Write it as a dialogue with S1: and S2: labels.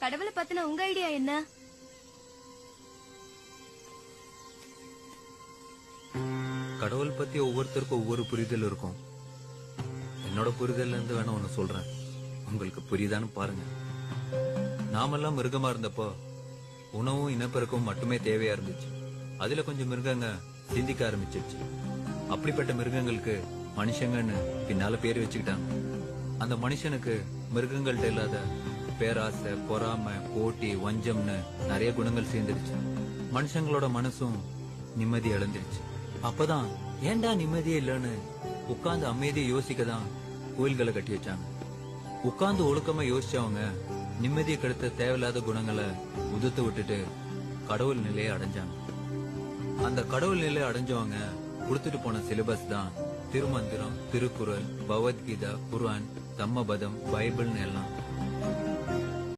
S1: கடவுளை பத்தின உங்க ஐடியா என்ன?
S2: கடவுள் பத்தி ஒவ்வொருத்தருக்கும் ஒவ்வொரு புரிதல் இருக்கும். என்னோட புரிதல்ல இருந்து வேணா ஒண்ணு சொல்றேன், உங்களுக்கு புரியுதான்னு பாருங்க. நாமெல்லாம் மிருகமா இருந்தப்போ உணவும் இனப்பெருக்கவும் மட்டுமே தேவையா இருந்துச்சு. அதுல கொஞ்சம் மிருகங்க சிந்திக்க ஆரம்பிச்சிருச்சு. அப்படிப்பட்ட மிருகங்களுக்கு மனுஷங்கன்னு பின்னால பேர் வச்சுக்கிட்டாங்க. அந்த மனுஷனுக்கு மிருகங்கள்ட்ட இல்லாத பேராசை, பொறாமை, போட்டி, வஞ்சம்னு நிறைய குணங்கள் சேர்ந்துருச்சு. மனுஷங்களோட மனசும் நிம்மதி இழந்துருச்சு. அப்பதான் ஏண்டா நிம்மதியே இல்லன்னு உட்கார்ந்து அமைதியை யோசிக்கதான் கோயில்களை கட்டி வச்சாங்க. உட்கார்ந்து ஒழுக்கமா யோசிச்சவங்க நிம்மதியை கெடுத்த தேவையில்லாத குணங்களை உதுத்து விட்டுட்டு கடவுள் நிலையை அடைஞ்சாங்க. அந்த கடவுள் நிலையை அடைஞ்சவங்க கொடுத்துட்டு போன சிலபஸ் தான் திருமந்திரம், திருக்குறள், பகவத்கீதா, குர்ஆன், தம்மபதம், பைபிள்னு எல்லாம்.